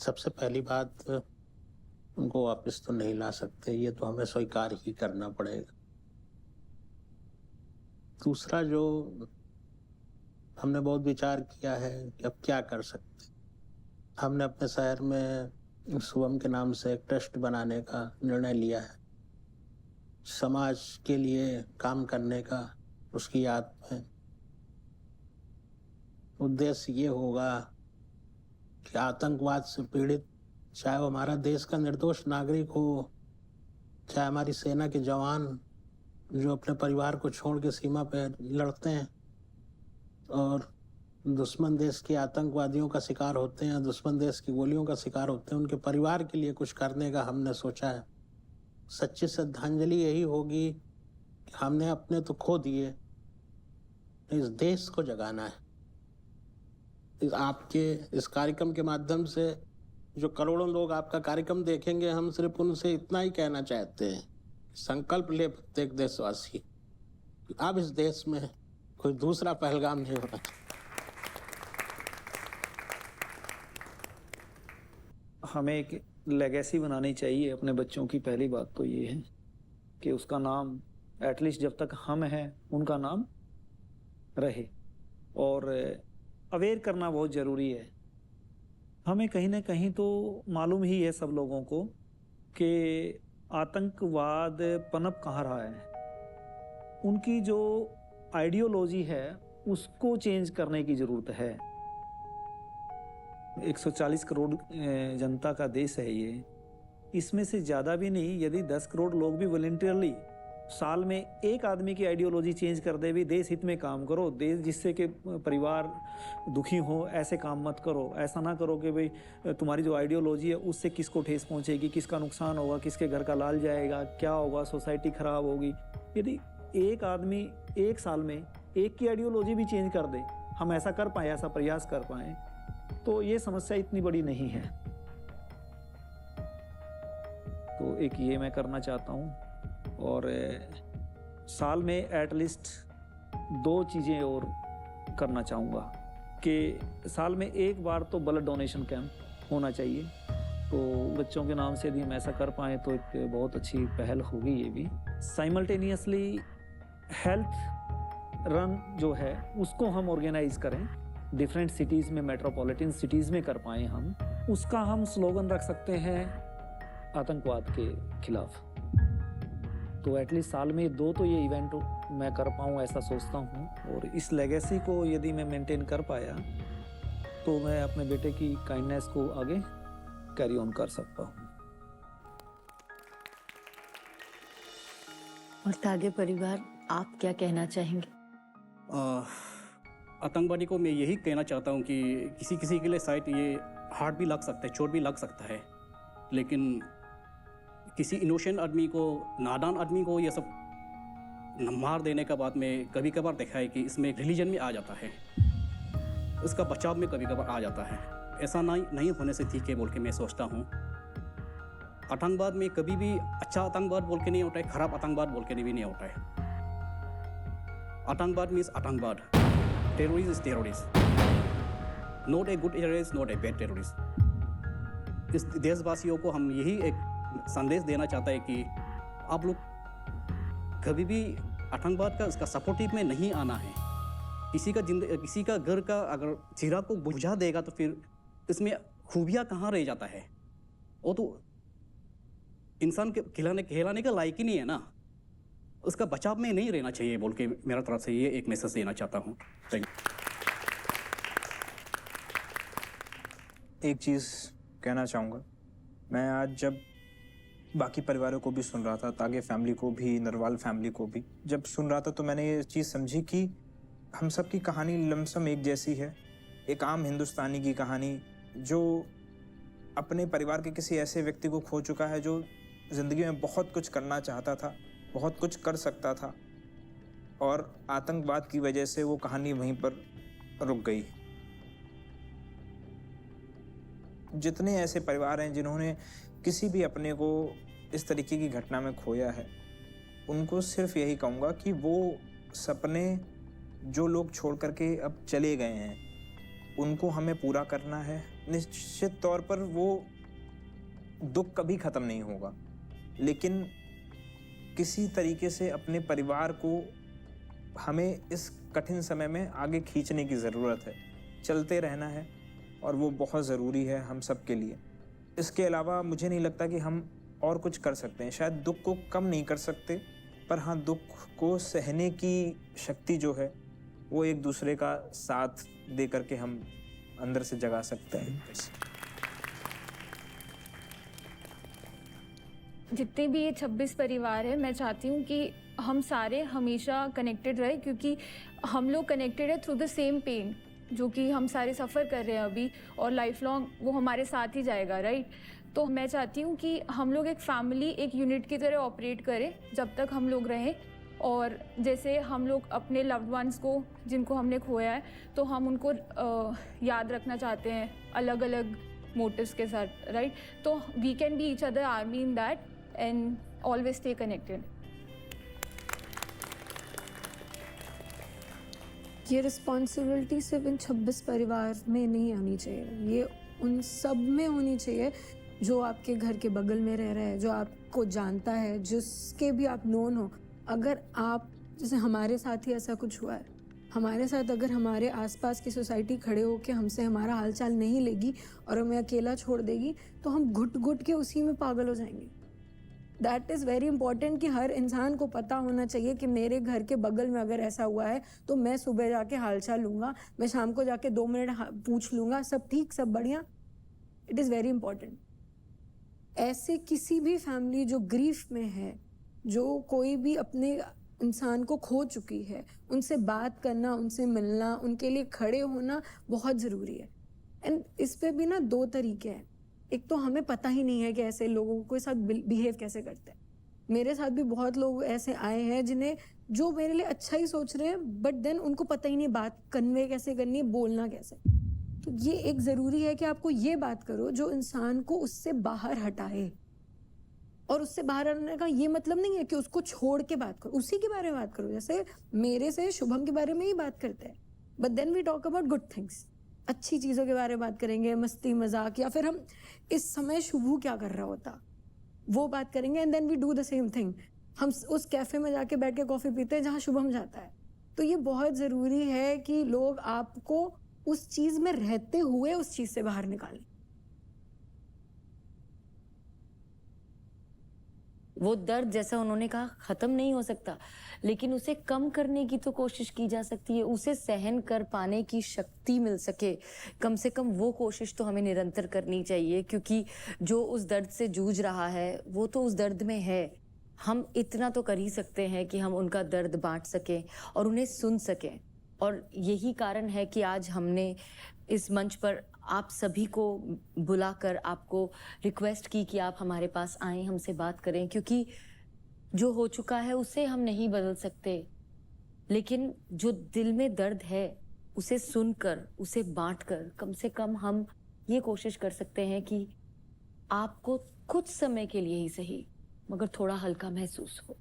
सबसे पहली बात, उनको वापस तो नहीं ला सकते, ये तो हमें स्वीकार ही करना पड़ेगा। दूसरा, जो हमने बहुत विचार किया है कि अब क्या कर सकते। हमने अपने शहर में शुभम के नाम से एक ट्रस्ट बनाने का निर्णय लिया है, समाज के लिए काम करने का। उसकी याद में उद्देश्य ये होगा कि आतंकवाद से पीड़ित, चाहे वो हमारा देश का निर्दोष नागरिक हो, चाहे हमारी सेना के जवान जो अपने परिवार को छोड़ के सीमा पे लड़ते हैं और दुश्मन देश के आतंकवादियों का शिकार होते हैं, दुश्मन देश की गोलियों का शिकार होते हैं, उनके परिवार के लिए कुछ करने का हमने सोचा है। सच्ची श्रद्धांजलि यही होगी कि हमने अपने तो खो दिए, इस देश को जगाना है। आपके इस कार्यक्रम के माध्यम से जो करोड़ों लोग आपका कार्यक्रम देखेंगे, हम सिर्फ उनसे इतना ही कहना चाहते हैं, संकल्प ले प्रत्येक देशवासी, अब इस देश में कोई दूसरा पहलगाम नहीं होना चाहिए। हमें एक लेगेसी बनानी चाहिए अपने बच्चों की। पहली बात तो ये है कि उसका नाम एटलीस्ट जब तक हम हैं उनका नाम रहे, और अवेयर करना बहुत ज़रूरी है। हमें कहीं ना कहीं तो मालूम ही है सब लोगों को कि आतंकवाद पनप कहाँ रहा है। उनकी जो आइडियोलॉजी है उसको चेंज करने की ज़रूरत है। 140 करोड़ जनता का देश है ये, इसमें से ज़्यादा भी नहीं, यदि 10 करोड़ लोग भी वॉलंटियरली साल में एक आदमी की आइडियोलॉजी चेंज कर दे, भी देश हित में काम करो, देश जिससे कि परिवार दुखी हो, ऐसे काम मत करो। ऐसा ना करो कि भाई तुम्हारी जो आइडियोलॉजी है उससे किसको ठेस पहुंचेगी, किसका नुकसान होगा, किसके घर का लाल जाएगा, क्या होगा, सोसाइटी खराब होगी। यदि एक आदमी एक साल में एक की आइडियोलॉजी भी चेंज कर दे, हम ऐसा कर पाएँ, ऐसा प्रयास कर पाएँ, तो ये समस्या इतनी बड़ी नहीं है। तो एक ये मैं करना चाहता हूँ, और साल में एटलीस्ट 2 चीज़ें और करना चाहूँगा कि साल में एक बार तो ब्लड डोनेशन कैंप होना चाहिए। तो बच्चों के नाम से यदि हम ऐसा कर पाएँ तो एक बहुत अच्छी पहल होगी ये भी। साइमल्टेनियसली हेल्थ रन जो है उसको हम ऑर्गेनाइज करें, डिफरेंट सिटीज़ में, मेट्रोपॉलिटन सिटीज़ में कर पाएँ हम। उसका हम स्लोगन रख सकते हैं आतंकवाद के खिलाफ। तो एटलीस्ट साल में 2 तो ये इवेंट मैं कर पाऊँ, ऐसा सोचता हूँ। और इस लेगेसी को यदि मैं मेंटेन कर पाया तो मैं अपने बेटे की काइंडनेस को आगे कैरी ऑन कर सकता हूँ। और आगे परिवार, आप क्या कहना चाहेंगे? आतंकवादी को मैं यही कहना चाहता हूँ कि किसी किसी के लिए शायद ये हार्ट भी लग सकता है, चोट भी लग सकता है, लेकिन किसी इनोसेंट आदमी को, नादान आदमी को ये सब मार देने का बाद में कभी कभार देखा है कि इसमें रिलीजन में आ जाता है, उसका बचाव में कभी कभार आ जाता है। ऐसा नहीं होने से ठीक है बोल के मैं सोचता हूँ। आतंकवाद में कभी भी अच्छा आतंकवाद बोल के नहीं होता है, खराब आतंकवाद बोल के भी नहीं होता है। आतंकवाद मीन्स आतंकवाद, terrorist is terrorist, not a good terrorist, not a bad terrorist. इस देशवासियों को हम यही एक संदेश देना चाहता है कि आप लोग कभी भी आतंकवाद का इसका सपोर्टिव में नहीं आना है। किसी का घर का अगर चिराग को बुझा देगा तो फिर इसमें खूबियाँ कहाँ रह जाता है, वो तो इंसान के खिलाने का लायक ही नहीं है ना। उसका बचाव में नहीं रहना चाहिए बोल के मेरा तरफ से ये एक मैसेज देना चाहता हूँ। Thank you. एक चीज़ कहना चाहूँगा, मैं आज जब बाकी परिवारों को भी सुन रहा था, तागे फैमिली को भी, नरवाल फैमिली को भी जब सुन रहा था, तो मैंने ये चीज़ समझी कि हम सब की कहानी लमसम एक जैसी है। एक आम हिंदुस्तानी की कहानी जो अपने परिवार के किसी ऐसे व्यक्ति को खो चुका है जो ज़िंदगी में बहुत कुछ करना चाहता था, बहुत कुछ कर सकता था, और आतंकवाद की वजह से वो कहानी वहीं पर रुक गई। जितने ऐसे परिवार हैं जिन्होंने किसी भी अपने को इस तरीके की घटना में खोया है, उनको सिर्फ यही कहूँगा कि वो सपने जो लोग छोड़ करके अब चले गए हैं, उनको हमें पूरा करना है। निश्चित तौर पर वो दुख कभी ख़त्म नहीं होगा, लेकिन किसी तरीके से अपने परिवार को हमें इस कठिन समय में आगे खींचने की ज़रूरत है। चलते रहना है और वो बहुत ज़रूरी है हम सब के लिए। इसके अलावा मुझे नहीं लगता कि हम और कुछ कर सकते हैं। शायद दुख को कम नहीं कर सकते, पर हाँ, दुख को सहने की शक्ति जो है वो एक दूसरे का साथ दे करके हम अंदर से जगा सकते हैं। जितने भी ये 26 परिवार है, मैं चाहती हूँ कि हम सारे हमेशा कनेक्टेड रहे, क्योंकि हम लोग कनेक्टेड है थ्रू द सेम पेन जो कि हम सारे सफ़र कर रहे हैं अभी, और लाइफ लॉन्ग वो हमारे साथ ही जाएगा, राइट। तो मैं चाहती हूँ कि हम लोग एक फैमिली, एक यूनिट की तरह ऑपरेट करें जब तक हम लोग रहें। और जैसे हम लोग अपने लव्ड वंस को जिनको हमने खोया है, तो हम उनको याद रखना चाहते हैं अलग अलग मोटिव्स के साथ, राइट। तो we can be each other army in that and always stay connected. ये रिस्पॉन्सिबिलिटी सिर्फ इन 26 परिवार में नहीं आनी चाहिए, ये उन सब में होनी चाहिए जो आपके घर के बगल में रह रहा है, जो आपको जानता है, जिसके भी आप नोन हो। अगर आप, जैसे हमारे साथ ही ऐसा कुछ हुआ है, हमारे साथ अगर हमारे आसपास की सोसाइटी खड़े हो के हमसे हमारा हालचाल नहीं लेगी और हमें अकेला छोड़ देगी, तो हम घुट घुट के उसी में पागल हो जाएंगे। दैट इज़ वेरी इंपॉर्टेंट कि हर इंसान को पता होना चाहिए कि मेरे घर के बगल में अगर ऐसा हुआ है तो मैं सुबह जाके हालचाल लूँगा, मैं शाम को जाके 2 मिनट पूछ लूँगा, सब ठीक, सब बढ़िया। It is very important. ऐसे किसी भी फैमिली जो ग्रीफ में है, जो कोई भी अपने इंसान को खो चुकी है, उनसे बात करना, उनसे मिलना, उनके लिए खड़े होना बहुत ज़रूरी है। एंड इस पे भी ना 2 तरीके हैं। एक तो हमें पता ही नहीं है कि ऐसे लोगों के साथ बिहेव कैसे करते हैं। मेरे साथ भी बहुत लोग ऐसे आए हैं जिन्हें, जो मेरे लिए अच्छा ही सोच रहे हैं, बट देन उनको पता ही नहीं बात कन्वे कैसे करनी है, बोलना कैसे। तो ये एक ज़रूरी है कि आपको ये बात करो जो इंसान को उससे बाहर हटाए। और उससे बाहर आने का ये मतलब नहीं है कि उसको छोड़ के बात करो, उसी के बारे में बात करो। जैसे मेरे से शुभम के बारे में ही बात करते हैं, but then we talk about good things, अच्छी चीज़ों के बारे में बात करेंगे, मस्ती मजाक, या फिर हम इस समय शुभू क्या कर रहा होता वो बात करेंगे। And then we do the same thing, हम उस कैफ़े में जाके बैठ के कॉफ़ी पीते हैं जहाँ शुभम जाता है। तो ये बहुत ज़रूरी है कि लोग आपको उस चीज़ में रहते हुए उस चीज़ से बाहर निकालें। वो दर्द, जैसा उन्होंने कहा, खत्म नहीं हो सकता, लेकिन उसे कम करने की तो कोशिश की जा सकती है। उसे सहन कर पाने की शक्ति मिल सके, कम से कम वो कोशिश तो हमें निरंतर करनी चाहिए, क्योंकि जो उस दर्द से जूझ रहा है वो तो उस दर्द में है। हम इतना तो कर ही सकते हैं कि हम उनका दर्द बांट सकें और उन्हें सुन सकें। और यही कारण है कि आज हमने इस मंच पर आप सभी को बुलाकर आपको रिक्वेस्ट की कि आप हमारे पास आएं, हमसे बात करें, क्योंकि जो हो चुका है उसे हम नहीं बदल सकते, लेकिन जो दिल में दर्द है उसे सुनकर, उसे बांटकर कम से कम हम ये कोशिश कर सकते हैं कि आपको कुछ समय के लिए ही सही, मगर थोड़ा हल्का महसूस हो।